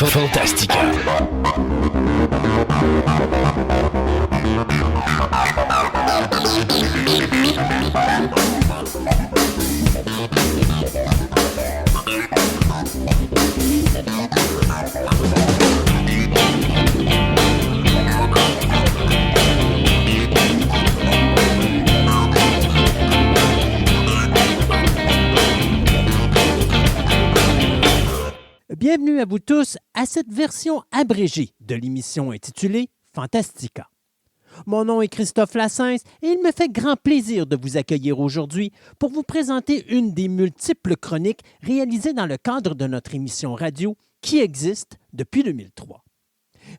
Fantastica. Bienvenue à vous tous à cette version abrégée de l'émission intitulée Fantastica. Mon nom est Christophe Lassens et il me fait grand plaisir de vous accueillir aujourd'hui pour vous présenter une des multiples chroniques réalisées dans le cadre de notre émission radio qui existe depuis 2003.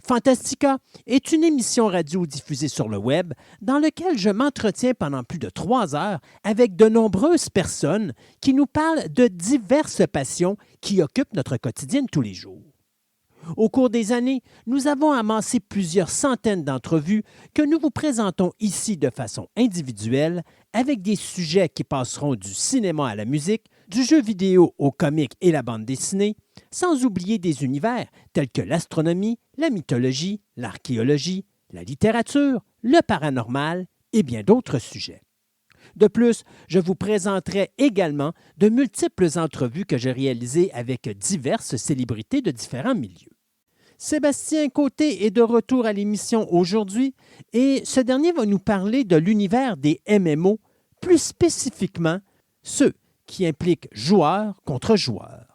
Fantastica est une émission radio diffusée sur le web dans laquelle je m'entretiens pendant plus de 3 heures avec de nombreuses personnes qui nous parlent de diverses passions qui occupent notre quotidien de tous les jours. Au cours des années, nous avons amassé plusieurs centaines d'entrevues que nous vous présentons ici de façon individuelle avec des sujets qui passeront du cinéma à la musique, du jeu vidéo au comique et la bande dessinée, sans oublier des univers tels que l'astronomie, la mythologie, l'archéologie, la littérature, le paranormal et bien d'autres sujets. De plus, je vous présenterai également de multiples entrevues que j'ai réalisées avec diverses célébrités de différents milieux. Sébastien Côté est de retour à l'émission aujourd'hui et ce dernier va nous parler de l'univers des MMO, plus spécifiquement ceux qui impliquent joueurs contre joueurs.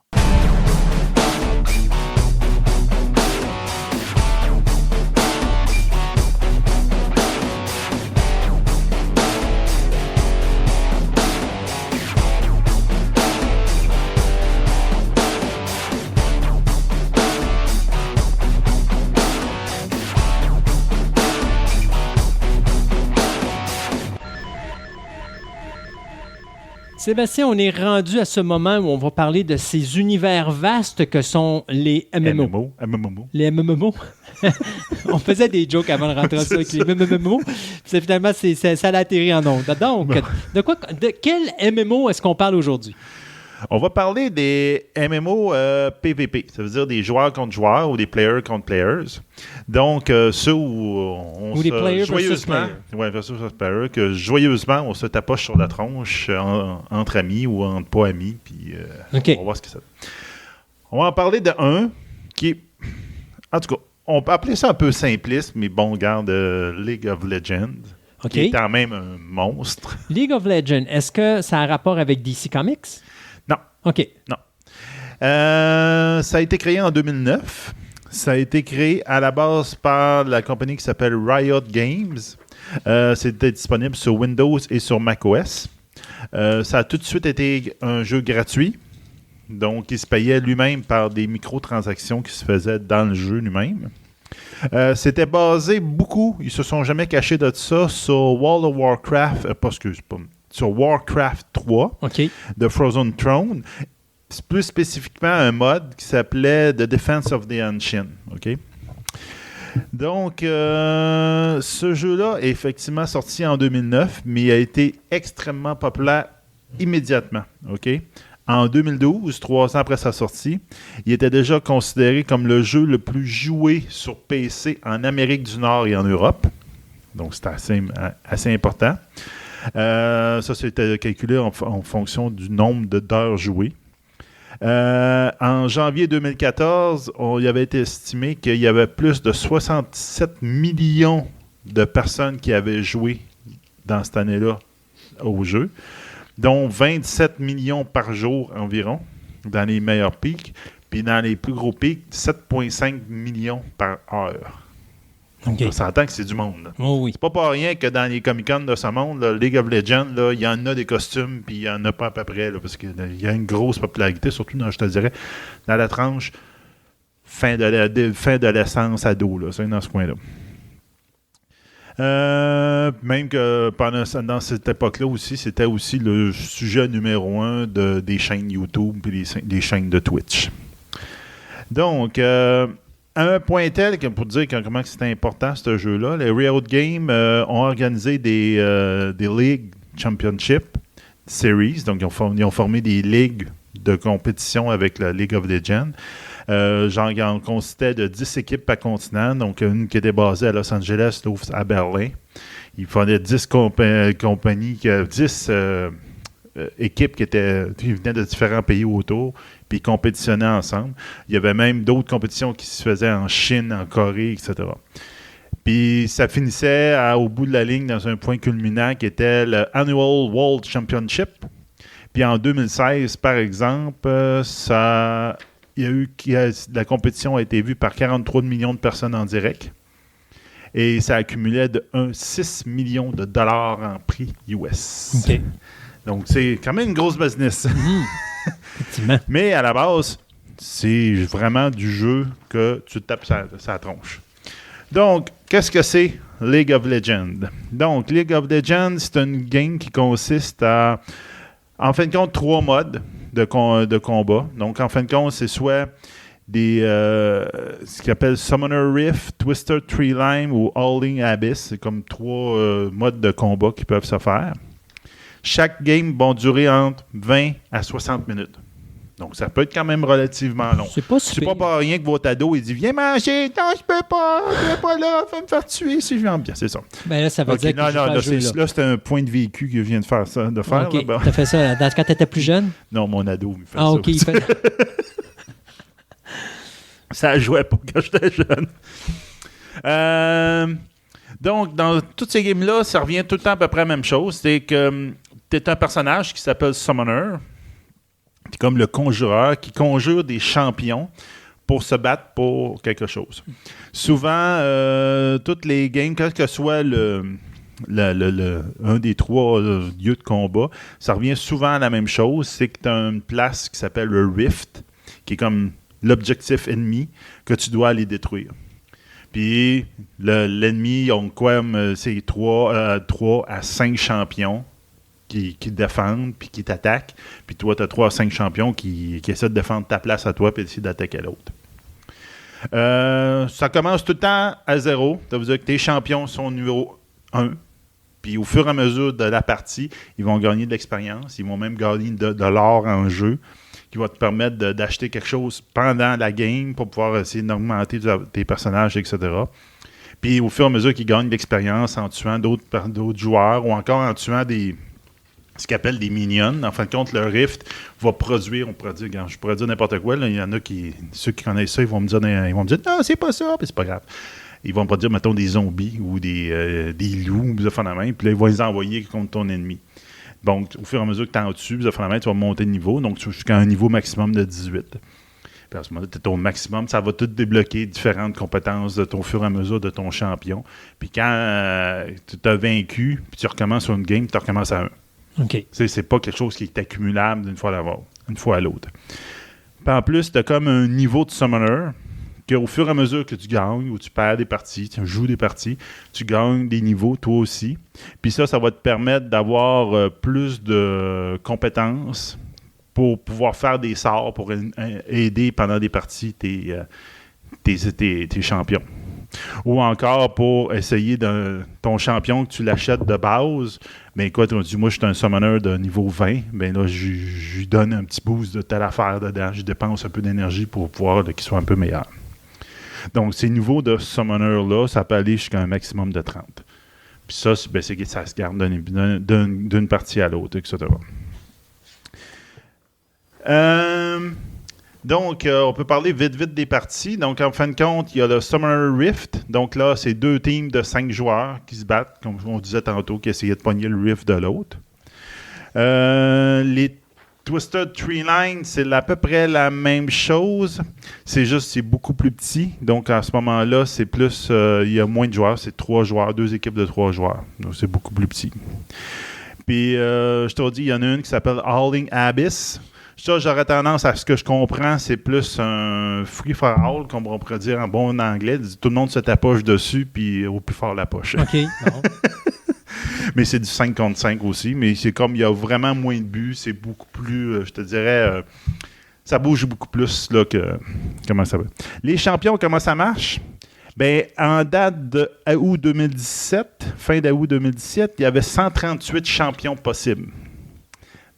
Sébastien, on est rendu à ce moment où on va parler de ces univers vastes que sont les MMO. Les MMO. On faisait des jokes avant de rentrer ça avec les MMO. Puis finalement, ça a atterri en ondes. Donc, de quel MMO est-ce qu'on parle aujourd'hui? On va parler des MMO PVP, ça veut dire des joueurs contre joueurs ou des players contre players. Donc, ceux où on se joyeusement, versus player, que joyeusement on se tapoche sur la tronche entre amis ou entre pas amis, puis on va voir ce que ça fait. On va en parler de un qui est, en tout cas, on peut appeler ça un peu simpliste, mais bon, garde League of Legends. Qui est quand même un monstre. League of Legends, est-ce que ça a un rapport avec DC Comics? Non. OK. Non. Ça a été créé en 2009. Ça a été créé à la base par la compagnie qui s'appelle Riot Games. C'était disponible sur Windows et sur macOS. Ça a tout de suite été un jeu gratuit. Donc, il se payait lui-même par des microtransactions qui se faisaient dans le jeu lui-même. C'était basé beaucoup, ils se sont jamais cachés de ça, sur World of Warcraft, sur Warcraft 3 de Frozen Throne, plus spécifiquement un mode qui s'appelait The Defense of the Ancient. Donc, ce jeu-là est effectivement sorti en 2009, mais il a été extrêmement populaire immédiatement. En 2012, 3 ans après sa sortie, il était déjà considéré comme le jeu le plus joué sur PC en Amérique du Nord et en Europe. Donc, c'était assez important. Ça, c'était calculé en fonction du nombre d'heures jouées. En janvier 2014, il avait été estimé qu'il y avait plus de 67 millions de personnes qui avaient joué dans cette année-là au jeu, dont 27 millions par jour environ, dans les meilleurs pics. Puis dans les plus gros pics, 7,5 millions par heure. On s'entend que c'est du monde. Oh oui. C'est pas rien que dans les Comic-Con de ce monde, là, League of Legends, il y en a des costumes, puis il y en a pas à peu près, là, parce qu'il y a une grosse popularité, surtout, je te dirais, dans la tranche fin de l'essence ado, là, c'est dans ce coin-là. Même que dans cette époque-là aussi, c'était aussi le sujet numéro 1 des chaînes YouTube et des chaînes de Twitch. Donc, un point tel que pour dire comment c'était important ce jeu-là, les Riot Games ont organisé des League Championship Series, donc ils ont formé des ligues de compétition avec la League of Legends. On consistait de 10 équipes par continent, donc une qui était basée à Los Angeles, l'autre à Berlin. Il fallait 10 compagnies, 10 équipes qui venaient de différents pays autour, puis ils compétitionnaient ensemble. Il y avait même d'autres compétitions qui se faisaient en Chine, en Corée, etc. Puis ça finissait au bout de la ligne dans un point culminant qui était le Annual World Championship. Puis en 2016, par exemple, la compétition a été vue par 43 millions de personnes en direct. Et ça accumulait 6 millions de dollars en prix US. OK. Donc, c'est quand même une grosse business. Effectivement. Mais à la base, c'est vraiment du jeu que tu tapes sa tronche. Donc, qu'est-ce que c'est League of Legends? Donc, League of Legends, c'est une game qui consiste à, en fin de compte, 3 modes de combat. Donc, en fin de compte, c'est soit ce qu'ils appellent Summoner Rift, Twister Tree Line ou Howling Abyss. C'est comme 3 modes de combat qui peuvent se faire. Chaque game va durer entre 20 à 60 minutes. Donc, ça peut être quand même relativement long. C'est pas pas rien que votre ado, il dit « Viens manger! Non, je peux pas! Je vais pas là! Va me faire tuer si je viens bien! » C'est ça. Ben là, ça veut dire que là, c'est un point de vécu que je viens de faire. OK, là, ben. t'as fait ça quand t'étais plus jeune? Non, mon ado me fait ça. OK, il fait... Ça jouait pas quand j'étais jeune. Donc, dans toutes ces games-là, ça revient tout le temps à peu près à la même chose. C'est que tu es un personnage qui s'appelle Summoner. C'est comme le conjureur qui conjure des champions pour se battre pour quelque chose. Souvent, toutes les games, quel que soit un des 3 lieux de combat, ça revient souvent à la même chose. C'est que tu as une place qui s'appelle le Rift, qui est comme l'objectif ennemi que tu dois aller détruire. Puis l'ennemi, c'est 3 à 5 champions qui défendent puis qui t'attaquent. Puis toi, tu as 3 à 5 champions qui essaient de défendre ta place à toi puis essayer d'attaquer l'autre. Ça commence tout le temps à 0. Ça veut dire que tes champions sont numéro 1. Puis au fur et à mesure de la partie, ils vont gagner de l'expérience. Ils vont même gagner de l'or en jeu qui va te permettre d'acheter quelque chose pendant la game pour pouvoir essayer d'augmenter tes personnages, etc. Puis au fur et à mesure qu'ils gagnent de l'expérience en tuant d'autres joueurs ou encore en tuant ce qu'ils appellent des minions. En fin de compte, le Rift va produire, je pourrais dire n'importe quoi. Là, il y en a ceux qui connaissent ça, ils vont me dire non, c'est pas ça, puis c'est pas grave. Ils vont pas dire, mettons, des zombies ou des loups, puis ils vont les envoyer contre ton ennemi. Donc, au fur et à mesure que tu es en dessus, tu vas monter de niveau, donc jusqu'à un niveau maximum de 18. Puis à ce moment-là, tu es au maximum, ça va tout débloquer différentes compétences au fur et à mesure de ton champion. Puis quand tu t'as vaincu, puis tu recommences sur une game, tu recommences à 1. OK. C'est pas quelque chose qui est accumulable d'une fois à l'autre. Puis en plus, tu as comme un niveau de summoner qu'au fur et à mesure que tu gagnes ou tu perds des parties, tu joues des parties, tu gagnes des niveaux toi aussi. Puis ça va te permettre d'avoir plus de compétences pour pouvoir faire des sorts pour aider pendant des parties tes champions. Ou encore pour essayer ton champion que tu l'achètes de base, mais quoi, tu dis, moi je suis un summoner de niveau 20, bien là, je lui donne un petit boost de telle affaire dedans, je dépense un peu d'énergie pour pouvoir qu'il soit un peu meilleur. Donc, ces niveaux de summoner-là, ça peut aller jusqu'à un maximum de 30. Puis ça, ça se garde d'une partie à l'autre, etc. Donc, on peut parler vite des parties. Donc, en fin de compte, il y a le Summoner Rift. Donc là, c'est 2 teams de 5 joueurs qui se battent, comme on disait tantôt, qui essayaient de pogner le Rift de l'autre. Les Twisted Tree Line, c'est à peu près la même chose. C'est beaucoup plus petit. Donc, à ce moment-là, c'est plus... il y a moins de joueurs. C'est 3 joueurs, 2 équipes de 3 joueurs. Donc, c'est beaucoup plus petit. Puis, je te dis, il y en a une qui s'appelle Howling Abyss. Ça, j'aurais tendance à ce que je comprends, c'est plus un free-for-all, comme on pourrait dire en bon anglais. Tout le monde se tapoche dessus, puis au plus fort la poche. OK. Non. Mais c'est du 5 contre 5 aussi. Mais c'est comme il y a vraiment moins de buts. C'est beaucoup plus, je te dirais, ça bouge beaucoup plus là, que... Comment ça va? Les champions, comment ça marche? Bien, en date de août 2017, fin d'août 2017, il y avait 138 champions possibles.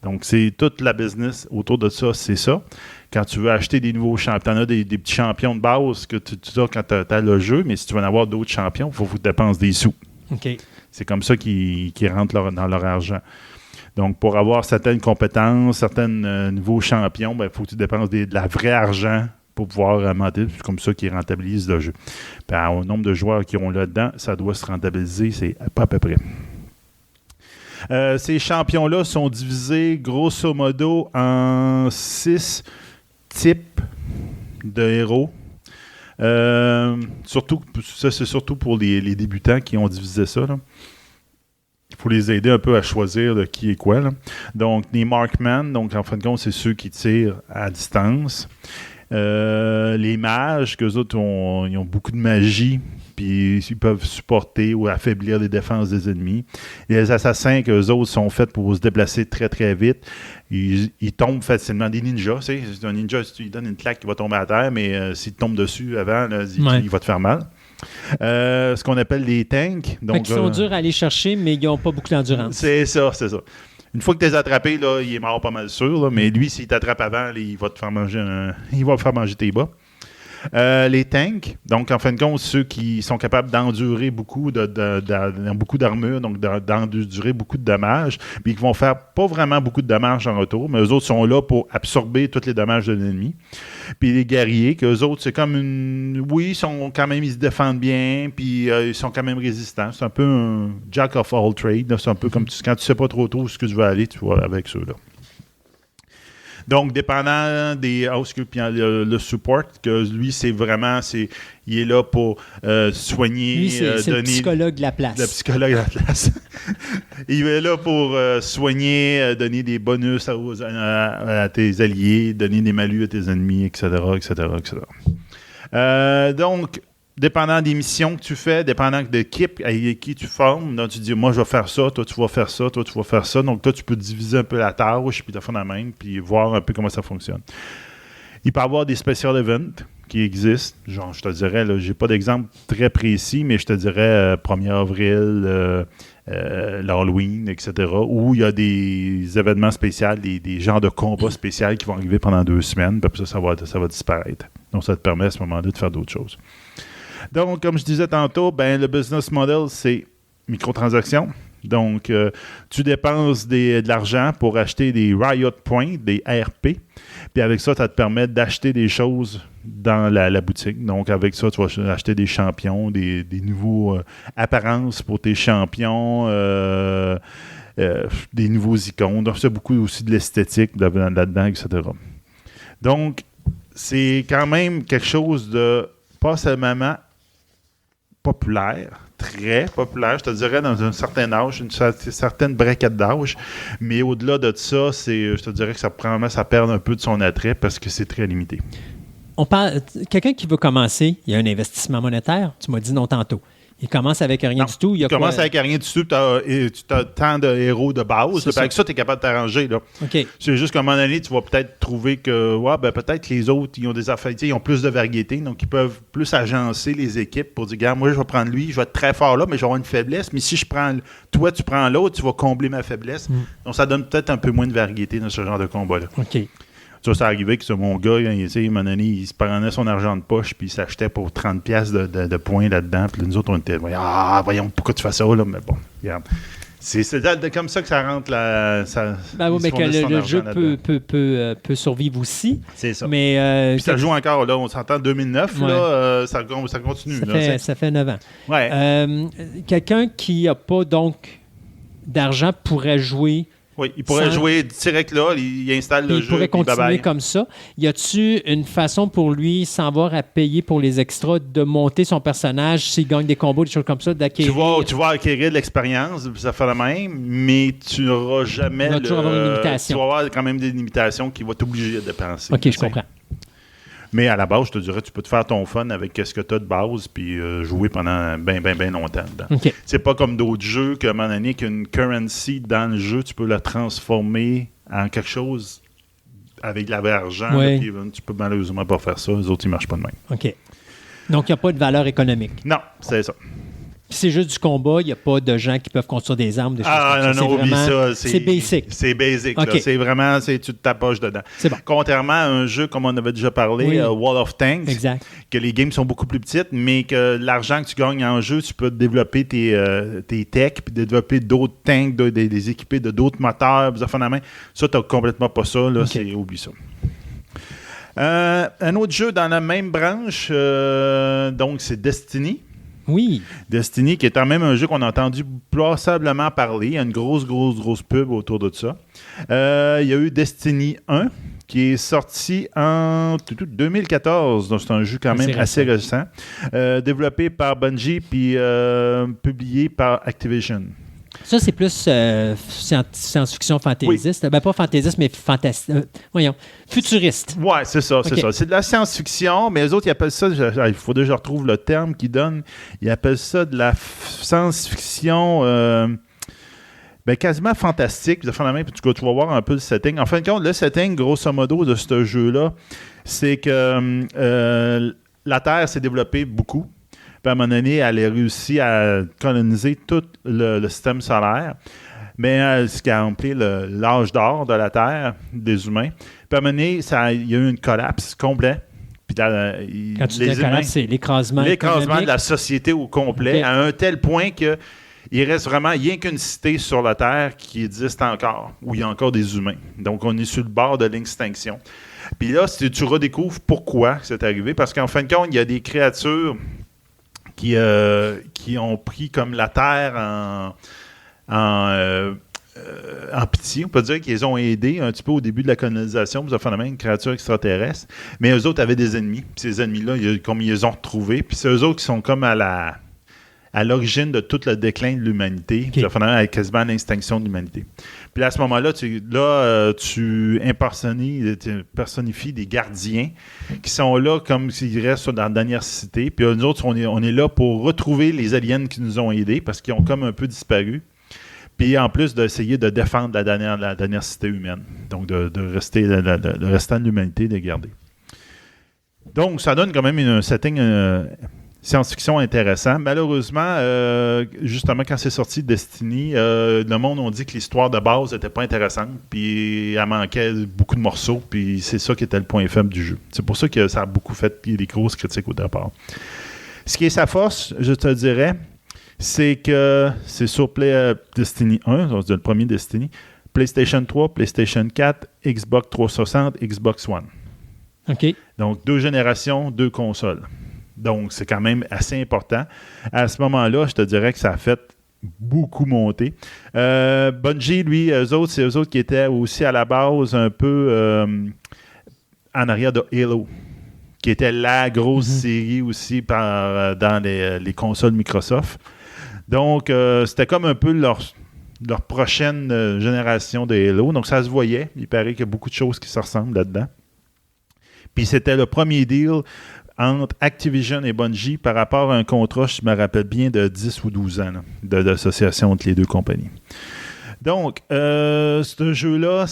Donc, c'est toute la business autour de ça, c'est ça. Quand tu veux acheter des nouveaux champions, tu en as des petits champions de base que tu as quand tu as le jeu, mais si tu veux en avoir d'autres champions, il faut que tu dépenses des sous. OK. C'est comme ça qu'ils rentrent dans leur argent. Donc, pour avoir certaines compétences, certains nouveaux champions, il faut que tu dépenses de la vraie argent pour pouvoir monter. C'est comme ça qu'ils rentabilisent le jeu. Puis, au nombre de joueurs qui ont là-dedans, ça doit se rentabiliser, c'est pas à peu près. Ces champions-là sont divisés grosso modo en 6 types de héros. Surtout, ça, c'est surtout pour les débutants qui ont divisé ça. Là. Il faut les aider un peu à choisir de qui est quoi. Là. Donc, les Markmen, donc en fin de compte, c'est ceux qui tirent à distance. Les mages, qu'eux autres, ils ont beaucoup de magie, puis ils peuvent supporter ou affaiblir les défenses des ennemis. Les assassins, qu'eux autres, sont faits pour se déplacer très, très vite. Ils tombent facilement. Des ninjas, tu sais. Un ninja, si tu lui donnes une claque, il va tomber à terre, mais s'il tombe dessus avant, là, il va te faire mal. Ce qu'on appelle les tanks. Donc, ils sont durs à aller chercher, mais ils n'ont pas beaucoup d'endurance. C'est ça. Une fois que tu les as attrapés, là, il est mort pas mal sûr. Là, mais lui, s'il t'attrape avant, là, il va te faire manger tes bas. Les tanks, donc en fin de compte, ceux qui sont capables d'endurer beaucoup beaucoup d'armure, donc d'endurer beaucoup de dommages, puis qui vont faire pas vraiment beaucoup de dommages en retour, mais eux autres sont là pour absorber tous les dommages de l'ennemi. Puis les guerriers, qu'eux autres, c'est comme oui, ils se défendent bien, puis ils sont quand même résistants. C'est un peu un jack of all trades. C'est un peu comme quand tu sais pas trop où ce que tu veux aller, tu vois, avec ceux-là. Donc, dépendant des house puis le support, que lui, c'est vraiment, il est là pour soigner. Lui, c'est le psychologue de la place. Le psychologue de la place. Il est là pour soigner, donner des bonus à tes alliés, donner des malus à tes ennemis, etc., etc., etc. Donc, dépendant des missions que tu fais, dépendant de l'équipe avec qui tu formes, donc tu dis, moi, je vais faire ça, toi, tu vas faire ça, toi, tu vas faire ça. Donc, toi, tu peux diviser un peu la tâche, puis te faire la même, puis voir un peu comment ça fonctionne. Il peut y avoir des special events qui existent. Genre, je te dirais, là, j'ai pas d'exemple très précis, mais je te dirais 1er avril, l'Halloween, etc., où il y a des événements spéciaux, des genres de combats spéciaux qui vont arriver pendant 2 semaines, puis après ça va disparaître. Donc, ça te permet à ce moment-là de faire d'autres choses. Donc, comme je disais tantôt, le business model, c'est microtransactions. Donc, tu dépenses de l'argent pour acheter des Riot Points, des RP. Puis avec ça, ça te permet d'acheter des choses dans la boutique. Donc, avec ça, tu vas acheter des champions, des nouveaux apparences pour tes champions, des nouveaux icônes. Donc, c'est beaucoup aussi de l'esthétique là-dedans, etc. Donc, c'est quand même quelque chose de pas seulement populaire, très populaire, je te dirais, dans un certain âge, une certaine braquette d'âge, mais au-delà de ça, je te dirais que ça perd un peu de son attrait parce que c'est très limité. On parle, quelqu'un qui veut commencer, il y a un investissement monétaire, tu m'as dit non tantôt. Il commence avec rien du tout. Il commence avec rien du tout. Tu as tant de héros de base. Avec ça, tu es capable de t'arranger. Là. Okay. C'est juste qu'à un moment donné, tu vas peut-être trouver que peut-être les autres, ils ont des affaires, ils ont plus de variété. Donc, ils peuvent plus agencer les équipes pour dire, regarde, moi, je vais prendre lui, je vais être très fort là, mais je vais avoir une faiblesse. Mais si je prends toi, tu prends l'autre, tu vas combler ma faiblesse. Donc, ça donne peut-être un peu moins de variété dans ce genre de combat-là. OK. Ça arrivait que mon gars, à un moment donné, il se prenait son argent de poche puis il s'achetait pour 30$ de points là-dedans. Puis nous autres, on était voyons, pourquoi tu fais ça là? Mais bon, regarde. C'est comme ça que ça rentre mais que le jeu peut survivre aussi. C'est ça. Mais, puis ça joue encore, là, on s'entend en 2009, là, ça continue. Ça fait 9 ans. Ouais. Quelqu'un qui n'a pas donc d'argent pourrait jouer. Oui, il pourrait jouer direct là, il installe le jeu. Il pourrait continuer comme ça. Y a-tu une façon pour lui, sans avoir à payer pour les extras, de monter son personnage s'il gagne des combos, des choses comme ça, d'acquérir? Tu vas acquérir de l'expérience, ça fait la même, mais tu n'auras jamais... Il va toujours avoir une limitation. Tu vas avoir quand même des limitations qui vont t'obliger à dépenser. OK, je comprends. Mais à la base, je te dirais, tu peux te faire ton fun avec ce que tu as de base puis jouer pendant bien longtemps dedans. Okay. C'est pas comme d'autres jeux qu'à un moment donné, qu'une currency dans le jeu, tu peux la transformer en quelque chose avec de la vraie argent. Oui. Puis tu peux malheureusement pas faire ça. Les autres, ils marchent pas de même. OK. Donc, il n'y a pas de valeur économique. Non, c'est ça. C'est juste du combat, il n'y a pas de gens qui peuvent construire des armes, des choses comme ça. Non, oublie ça. C'est basic. C'est basic. Okay. Là. C'est vraiment, tu te tapoches dedans. C'est bon. Contrairement à un jeu, comme on avait déjà parlé, Wall of Tanks, exact. que les games sont beaucoup plus petites, mais que l'argent que tu gagnes en jeu, tu peux développer tes techs, puis développer d'autres tanks, des équipés de d'autres moteurs, des affaires de la main. Ça, tu n'as complètement pas ça. Là, oublie ça. Un autre jeu dans la même branche, donc c'est Destiny. Oui. Destiny, qui est quand même un jeu qu'on a entendu passablement parler. Il y a une grosse pub autour de ça. Il y a eu Destiny 1, qui est sorti en 2014. Donc, c'est un jeu quand même assez récent. Développé par Bungie, puis publié par Activision. Ça, c'est plus science-fiction fantaisiste. Oui. Ben, pas fantaisiste, mais futuriste. Ouais, c'est ça, c'est ça. C'est de la science-fiction, mais les autres, ils appellent ça, il faudrait que je retrouve le terme qu'ils donnent, ils appellent ça de la science-fiction quasiment fantastique. Tu vas voir un peu le setting. En fin de compte, le setting, grosso modo, de ce jeu-là, c'est que la Terre s'est développée beaucoup. Puis à un moment donné, elle a réussi à coloniser tout le système solaire. Mais ce qui a rempli l'âge d'or de la Terre, des humains. Puis à un moment donné, il y a eu une collapse complet. Puis quand tu dis collapse, c'est l'écrasement de la société au complet, à un tel point que il reste vraiment rien qu'une cité sur la Terre qui existe encore, où il y a encore des humains. Donc, on est sur le bord de l'extinction. Puis là, tu redécouvres pourquoi c'est arrivé. Parce qu'en fin de compte, il y a des créatures qui ont pris comme la Terre en pitié. On peut dire qu'ils ont aidé un petit peu au début de la colonisation. Vous avez une créature extraterrestre. Mais eux autres avaient des ennemis. Puis ces ennemis-là, comme ils les ont retrouvés. Puis c'est eux autres qui sont comme à l'origine de tout le déclin de l'humanité. Okay. Avec quasiment l'extinction de l'humanité. Puis à ce moment-là, tu personnifies des gardiens qui sont là comme s'ils restent dans la dernière cité. Puis nous autres, on est là pour retrouver les aliens qui nous ont aidés parce qu'ils ont comme un peu disparu. Puis en plus d'essayer de défendre la dernière cité humaine. Donc de rester le restant de l'humanité, de garder. Donc ça donne quand même un setting science-fiction intéressant. Malheureusement, justement, quand c'est sorti Destiny, le monde a dit que l'histoire de base n'était pas intéressante, puis elle manquait beaucoup de morceaux, puis c'est ça qui était le point faible du jeu. C'est pour ça que ça a beaucoup fait des grosses critiques au départ. Ce qui est sa force, je te dirais, c'est que c'est sur Destiny 1, donc le premier Destiny, PlayStation 3, PlayStation 4, Xbox 360, Xbox One. OK. Donc, 2 générations, 2 consoles. Donc, c'est quand même assez important. À ce moment-là, je te dirais que ça a fait beaucoup monter. Bungie, lui, c'est eux autres qui étaient aussi à la base un peu en arrière de Halo, qui était la grosse série aussi dans les consoles Microsoft. Donc, c'était comme un peu leur prochaine génération de Halo. Donc, ça se voyait. Il paraît qu'il y a beaucoup de choses qui se ressemblent là-dedans. Puis, c'était le premier deal entre Activision et Bungie par rapport à un contrat, je me rappelle bien, de 10 ou 12 ans d'association entre les deux compagnies. Donc, ce jeu-là,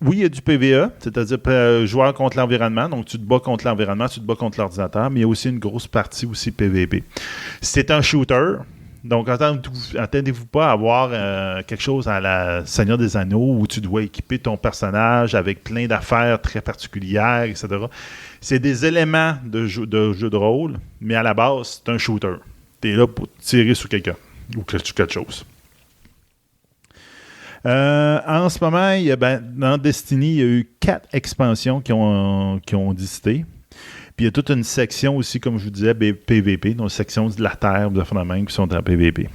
oui, il y a du PvE, c'est-à-dire joueur contre l'environnement. Donc, tu te bats contre l'environnement, tu te bats contre l'ordinateur, mais il y a aussi une grosse partie aussi PvP. C'est un shooter. Donc, attendez-vous pas à avoir quelque chose à la Seigneur des Anneaux où tu dois équiper ton personnage avec plein d'affaires très particulières, etc. C'est des éléments de jeu de rôle, mais à la base, c'est un shooter. Tu es là pour tirer sur quelqu'un ou sur quelque chose. En ce moment, dans Destiny, il y a eu 4 expansions qui ont existé. Puis il y a toute une section aussi, comme je vous disais, PVP, donc une section de la Terre, de phénomènes qui sont en PVP.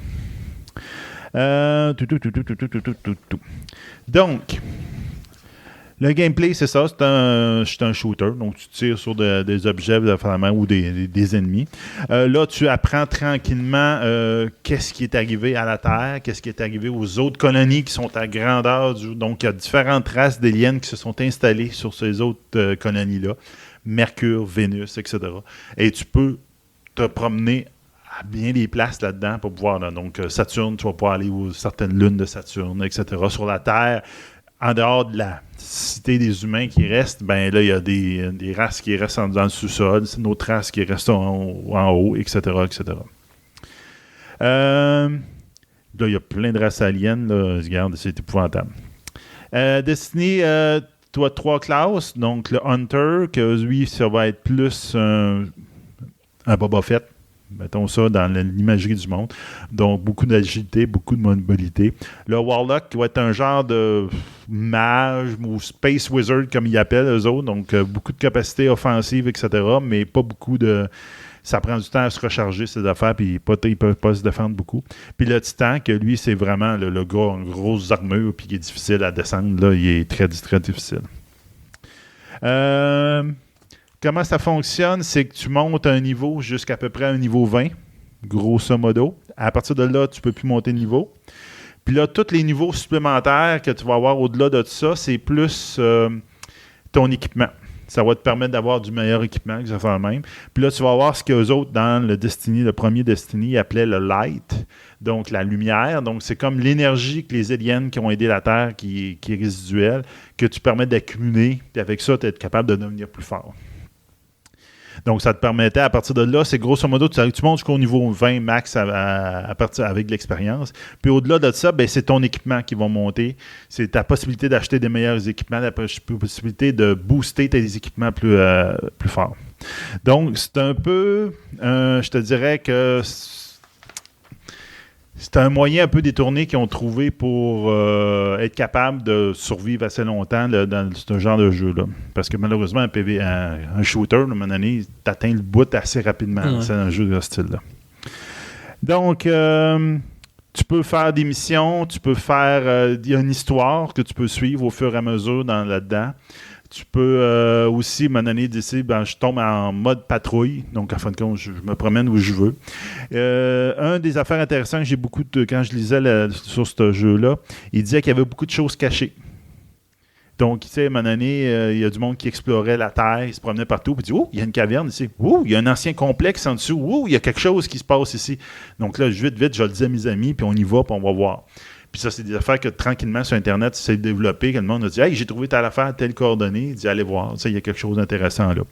Donc, le gameplay, c'est ça, c'est un shooter, donc tu tires sur des objets ou des ennemis. Là, tu apprends tranquillement qu'est-ce qui est arrivé à la Terre, qu'est-ce qui est arrivé aux autres colonies qui sont à grandeur. Donc, il y a différentes races d'aliens qui se sont installées sur ces autres colonies-là. Mercure, Vénus, etc. Et tu peux te promener à bien des places là-dedans pour pouvoir... Donc, Saturne, tu vas pouvoir aller aux certaines lunes de Saturne, etc. Sur la Terre, en dehors de la cité des humains qui restent, ben là, il y a des races qui restent dans le sous-sol, c'est une autre race qui reste en haut, etc., etc. Là, il y a plein de races aliens, là. Regarde, c'est épouvantable. Destiny, tu as 3 classes. Donc, le Hunter, que lui, ça va être plus un Boba Fett. Mettons ça dans l'imagerie du monde. Donc, beaucoup d'agilité, beaucoup de mobilité. Le Warlock, qui va être un genre de mage ou Space Wizard, comme ils appellent eux autres. Donc, beaucoup de capacités offensives, etc., mais pas beaucoup de... Ça prend du temps à se recharger, ces affaires, puis ils ne peuvent pas se défendre beaucoup. Puis le Titan, que lui, c'est vraiment le gars en grosse armure, puis qui est difficile à descendre. Là, il est très, très difficile. Comment ça fonctionne? C'est que tu montes un niveau jusqu'à peu près un niveau 20, grosso modo. À partir de là, tu ne peux plus monter de niveau. Puis là, tous les niveaux supplémentaires que tu vas avoir au-delà de ça, c'est plus ton équipement. Ça va te permettre d'avoir du meilleur équipement, que ça fait le même. Puis là, tu vas voir ce qu'eux autres, dans le premier Destiny, appelaient le light, donc la lumière. Donc, c'est comme l'énergie que les aliens qui ont aidé la Terre, qui est résiduelle, que tu permets d'accumuler. Puis avec ça, tu es capable de devenir plus fort. Donc, ça te permettait, à partir de là, c'est grosso modo, tu montes jusqu'au niveau 20 max à partir, avec de l'expérience. Puis au-delà de ça, ben, c'est ton équipement qui va monter. C'est ta possibilité d'acheter des meilleurs équipements, la possibilité de booster tes équipements plus forts. Donc, c'est un peu, je te dirais que c'est un moyen un peu détourné qu'ils ont trouvé pour être capable de survivre assez longtemps dans ce genre de jeu-là. Parce que malheureusement, un shooter, à un moment donné, t'atteins le bout assez rapidement. C'est un jeu de ce style-là. Donc, tu peux faire des missions, tu peux faire... Il y a une histoire que tu peux suivre au fur et à mesure là-dedans. Tu peux aussi, à un moment donné, décider, je tombe en mode patrouille. Donc, en fin de compte, je me promène où je veux. Un des affaires intéressantes que j'ai beaucoup quand je lisais sur ce jeu-là, il disait qu'il y avait beaucoup de choses cachées. Donc, tu sais, à un moment donné, il y a du monde qui explorait la Terre, il se promenait partout, puis il dit « Oh, il y a une caverne ici. Oh, il y a un ancien complexe en dessous. Oh, il y a quelque chose qui se passe ici. » Donc là, vite, je le dis à mes amis, puis on y va, puis on va voir. Puis ça, c'est des affaires que tranquillement sur Internet, c'est développé, que le monde a dit « Hey, j'ai trouvé telle affaire, telle coordonnée. » Il dit « Allez voir, il y a quelque chose d'intéressant là. »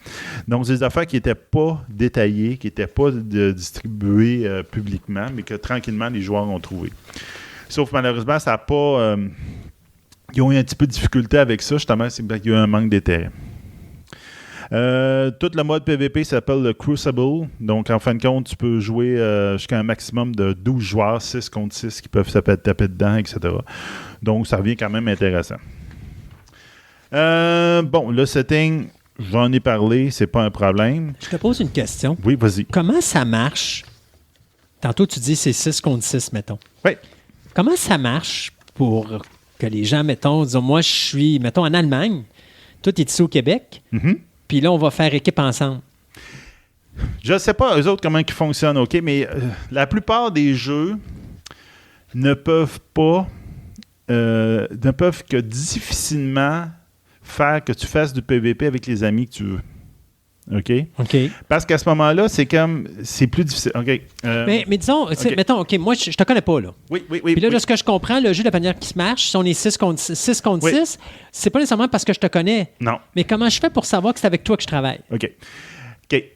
Donc, c'est des affaires qui n'étaient pas détaillées, qui n'étaient pas distribuées publiquement, mais que tranquillement, les joueurs ont trouvé. Sauf malheureusement, ça n'a pas... ils ont eu un petit peu de difficulté avec ça, justement, c'est qu'il y a eu un manque d'intérêt. Tout le mode PVP s'appelle le Crucible. Donc, en fin de compte, tu peux jouer jusqu'à un maximum de 12 joueurs, 6 contre 6, qui peuvent se taper dedans, etc. Donc, ça revient quand même intéressant. Bon, le setting, j'en ai parlé, c'est pas un problème. Je te pose une question. Oui, vas-y. Comment ça marche? Tantôt, tu dis c'est 6 contre 6, mettons. Oui. Comment ça marche pour que les gens, mettons, disons, moi, je suis, mettons, en Allemagne, toi, tu es ici au Québec, puis là, on va faire équipe ensemble. Je ne sais pas, eux autres, comment ils fonctionnent, OK, mais la plupart des jeux ne peuvent que difficilement faire que tu fasses du PVP avec les amis que tu veux. OK? Parce qu'à ce moment-là, c'est plus difficile. OK. Mais disons, mettons, OK, moi, je te connais pas, là. Oui. Puis là, de ce que je comprends, le jeu de la manière qui se marche, si on est 6 contre 6, c'est pas nécessairement parce que je te connais. Non. Mais comment je fais pour savoir que c'est avec toi que je travaille? OK.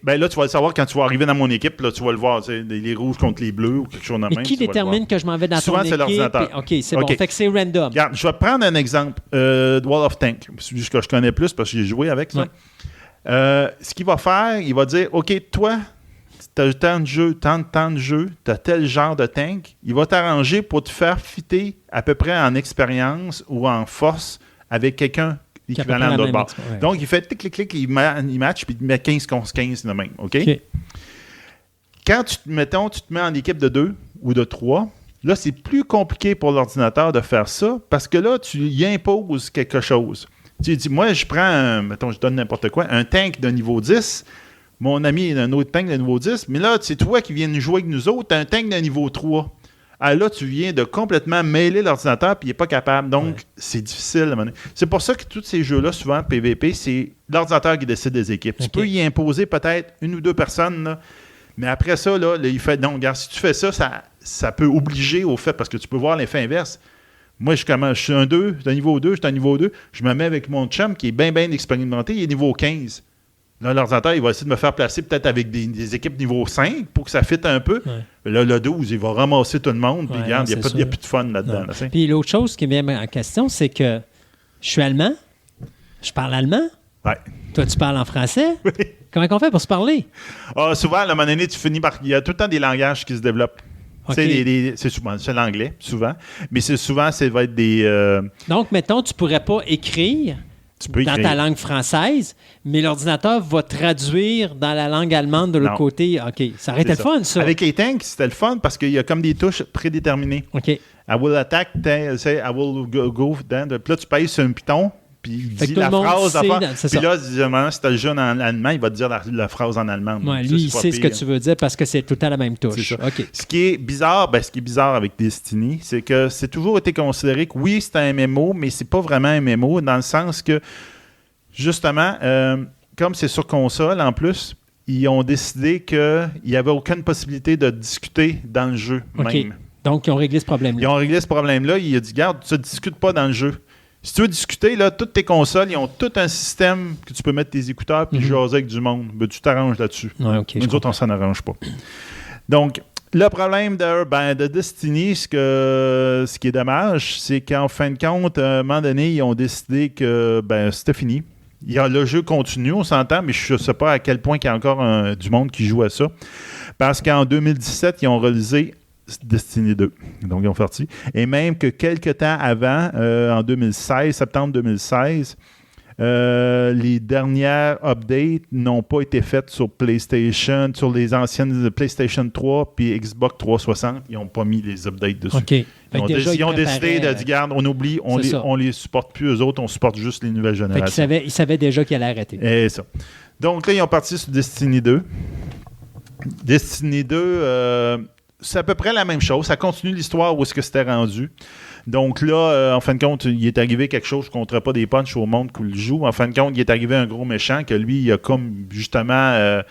Ben là, tu vas le savoir quand tu vas arriver dans mon équipe. Là, tu vas le voir, les rouges contre les bleus ou quelque chose de même. Mais qui détermine que je m'en vais dans ton équipe? Souvent, c'est l'ordinateur. OK, c'est bon. Fait que c'est random. Regarde, je vais te prendre un exemple. Wall of Tank, celui que je connais plus parce que j'ai joué avec ça. Ce qu'il va faire, il va dire, OK, toi, tu as tant de jeux, tant de jeux, tu as tel genre de tank. Il va t'arranger pour te faire fitter à peu près en expérience ou en force avec quelqu'un équivalent de l'autre bord. Donc, il fait clic, il match, puis il met 15 contre 15 de même. OK? Quand tu te mets en équipe de 2 ou de 3, là, c'est plus compliqué pour l'ordinateur de faire ça parce que là, tu y imposes quelque chose. Tu dis, moi, je prends, mettons, je donne n'importe quoi, un tank de niveau 10, mon ami a un autre tank de niveau 10, mais là, c'est toi qui viens de jouer avec nous autres, tu as un tank de niveau 3. Alors là, tu viens de complètement mêler l'ordinateur puis il n'est pas capable. Donc, c'est difficile. C'est pour ça que tous ces jeux-là, souvent, PVP, c'est l'ordinateur qui décide des équipes. Tu peux y imposer peut-être 1 ou 2 personnes, là, mais après ça, là, il fait, non, regarde, si tu fais ça, ça peut obliger au fait, parce que tu peux voir l'effet inverse. Moi, je suis un 2, je suis un niveau 2, je suis un niveau 2. Je me mets avec mon chum qui est bien expérimenté, il est niveau 15. Là, l'ordinateur, il va essayer de me faire placer peut-être avec des équipes niveau 5 pour que ça fitte un peu. Ouais. Là, le 12, il va ramasser tout le monde. Puis regarde, il n'y a plus de fun là-dedans. Là, puis l'autre chose qui vient en question, c'est que je suis allemand, je parle allemand. Ouais. Toi, tu parles en français. Oui. Comment on fait pour se parler? Souvent, à un moment donné, tu finis par... Il y a tout le temps des langages qui se développent. Okay. C'est l'anglais, souvent. Mais ça va être des... Donc, mettons, tu ne pourrais pas écrire dans ta langue française, mais l'ordinateur va traduire dans la langue allemande de l'autre côté. OK. Ça aurait été le fun, ça. Avec les tanks, c'était le fun parce qu'il y a comme des touches prédéterminées. OK. I will attack, I will go down. Puis là, tu payes sur un piton, puis il dit la phrase. Puis là, si tu as le jeu en allemand, il va te dire la phrase en allemand. Ouais, lui, il sait ce que tu veux dire parce que c'est tout le temps la même touche. Okay. Ce qui est bizarre avec Destiny, c'est que c'est toujours été considéré que oui, c'est un MMO, mais c'est pas vraiment un MMO dans le sens que, justement, comme c'est sur console en plus, ils ont décidé qu'il n'y avait aucune possibilité de discuter dans le jeu même. Donc, ils ont réglé ce problème-là. Ils ont réglé ce problème-là. Il a dit, garde, tu ne discutes pas dans le jeu. Si tu veux discuter, là, toutes tes consoles, ils ont tout un système que tu peux mettre tes écouteurs puis jaser avec du monde. Ben, tu t'arranges là-dessus. Ouais, okay, nous autres, on s'en arrange pas. Donc, le problème de Destiny, ce qui est dommage, c'est qu'en fin de compte, à un moment donné, ils ont décidé que c'était fini. Le jeu continue, on s'entend, mais je ne sais pas à quel point il y a encore du monde qui joue à ça. Parce qu'en 2017, ils ont réalisé Destiny 2. Donc, ils ont sorti. Et même que quelques temps avant, en 2016, septembre 2016, les dernières updates n'ont pas été faites sur PlayStation, sur les anciennes PlayStation 3 puis Xbox 360. Ils n'ont pas mis les updates dessus. Okay. Ils ont décidé de dire, regarde, on oublie, on les supporte plus eux autres, on supporte juste les nouvelles générations. Ils savaient déjà qu'ils allaient arrêter. Et ça. Donc là, ils ont parti sur Destiny 2. Destiny 2, c'est à peu près la même chose. Ça continue l'histoire où est-ce que c'était rendu. Donc là, en fin de compte, il est arrivé quelque chose. Je ne compterai pas des punchs au monde qui le joue. En fin de compte, il est arrivé un gros méchant que lui, il a comme justement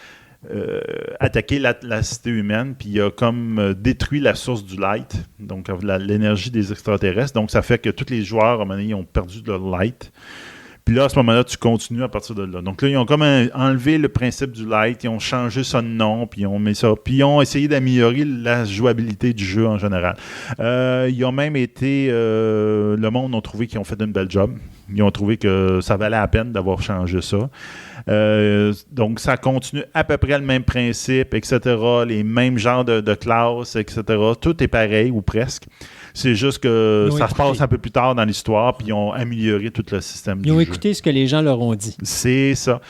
attaqué la cité humaine, puis il a comme détruit la source du light, donc l'énergie des extraterrestres. Donc ça fait que tous les joueurs, à un moment donné, ils ont perdu de leur light. Puis là, à ce moment-là, tu continues à partir de là. Donc là, ils ont comme enlevé le principe du light, ils ont changé son nom, puis ils ont mis ça. Puis ils ont essayé d'améliorer la jouabilité du jeu en général. Ils ont même été... le monde ont trouvé qu'ils ont fait une belle job. Ils ont trouvé que ça valait la peine d'avoir changé ça. Donc, ça continue à peu près le même principe, etc. Les mêmes genres de classes, etc. Tout est pareil, ou presque. C'est juste que ça se passe un peu plus tard dans l'histoire, puis ils ont amélioré tout le système du jeu. Ils ont écouté ce que les gens leur ont dit. C'est ça.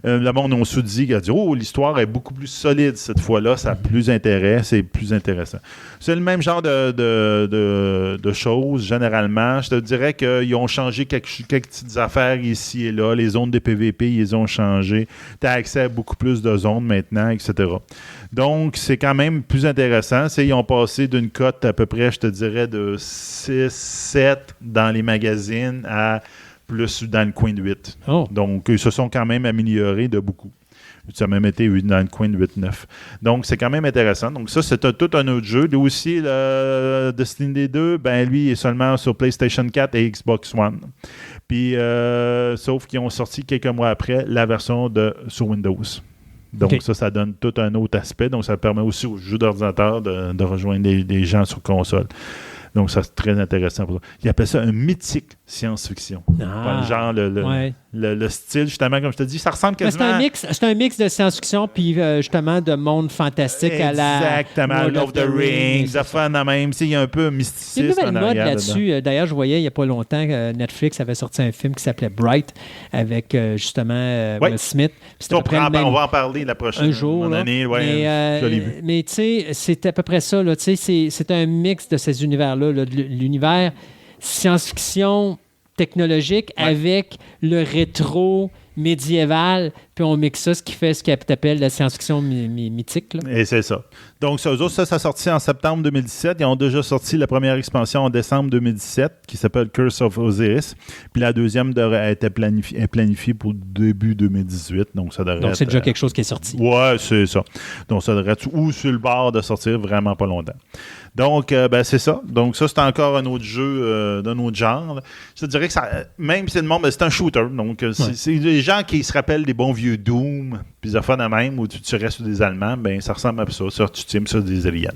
Le monde a aussi dit, l'histoire est beaucoup plus solide cette fois-là, ça a plus intérêt, c'est plus intéressant. C'est le même genre de choses, généralement. Je te dirais qu'ils ont changé quelques petites affaires ici et là. Les zones de PVP, ils ont changé. Tu as accès à beaucoup plus de zones maintenant, etc. Donc, c'est quand même plus intéressant. Ils ont passé d'une cote à peu près, je te dirais, de 6-7 dans les magazines à plus dans le coin de 8. Oh. Donc, ils se sont quand même améliorés de beaucoup. Ça a même été dans le coin de 8-9. Donc, c'est quand même intéressant. Donc, ça, c'est tout un autre jeu. Lui aussi, le Destiny 2, lui, il est seulement sur PlayStation 4 et Xbox One. Puis, sauf qu'ils ont sorti quelques mois après la version sur Windows. Donc, ça donne tout un autre aspect. Donc, ça permet aussi aux jeux d'ordinateur de rejoindre des gens sur console. Donc, ça, c'est très intéressant pour ça. Ils appellent ça un mythique science-fiction. Genre, le style, justement, comme je te dis, ça ressemble quasiment... C'est un mix de science-fiction puis, justement, de monde fantastique à la... Exactement. Lord of the Rings, the fun même. Il y a un peu un mysticisme. Il y a une nouvelle mode là-dessus. D'ailleurs, je voyais, il n'y a pas longtemps, Netflix avait sorti un film qui s'appelait Bright avec, justement, Will Smith. On va en parler la prochaine année. Je l'ai vu. Mais, tu sais, c'est à peu près ça. Là, c'est un mix de ces univers-là. De l'univers science-fiction technologique avec le rétro médiéval, puis on mixe ça, ce qui appelle la science-fiction mythique. Là. Et c'est ça. Donc, ça a sorti en septembre 2017. Ils ont déjà sorti la première expansion en décembre 2017, qui s'appelle Curse of Osiris. Puis la deuxième est planifiée pour début 2018. Donc, c'est déjà quelque chose qui est sorti. Ouais, c'est ça. Donc, ça devrait être ou sur le bord de sortir vraiment pas longtemps. Donc, c'est ça. Donc, ça, c'est encore un autre jeu d'un autre genre. Je te dirais que ça, même si c'est le monde, c'est un shooter. Donc, c'est les gens qui se rappellent des bons vieux Doom, puis des affaires de même, où tu restes sur des Allemands, ben ça ressemble à ça. Ça, tu times sur des aliens.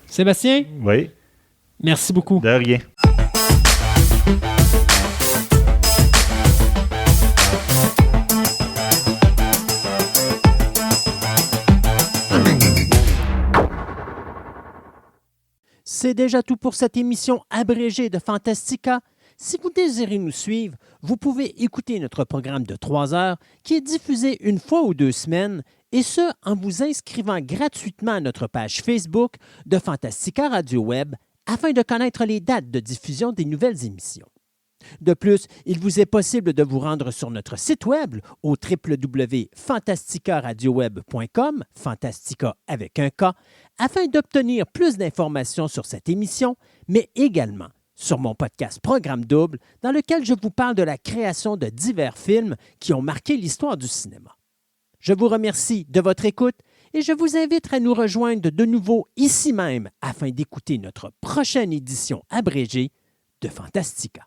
Sébastien? Oui. Merci beaucoup. De rien. C'est déjà tout pour cette émission abrégée de Fantastica. Si vous désirez nous suivre, vous pouvez écouter notre programme de 3 heures qui est diffusé une fois ou 2 semaines, et ce, en vous inscrivant gratuitement à notre page Facebook de Fantastica Radio Web afin de connaître les dates de diffusion des nouvelles émissions. De plus, il vous est possible de vous rendre sur notre site web au www.fantasticaradioweb.com, Fantastica avec un K, afin d'obtenir plus d'informations sur cette émission, mais également sur mon podcast Programme Double, dans lequel je vous parle de la création de divers films qui ont marqué l'histoire du cinéma. Je vous remercie de votre écoute et je vous invite à nous rejoindre de nouveau ici même afin d'écouter notre prochaine édition abrégée de Fantastica.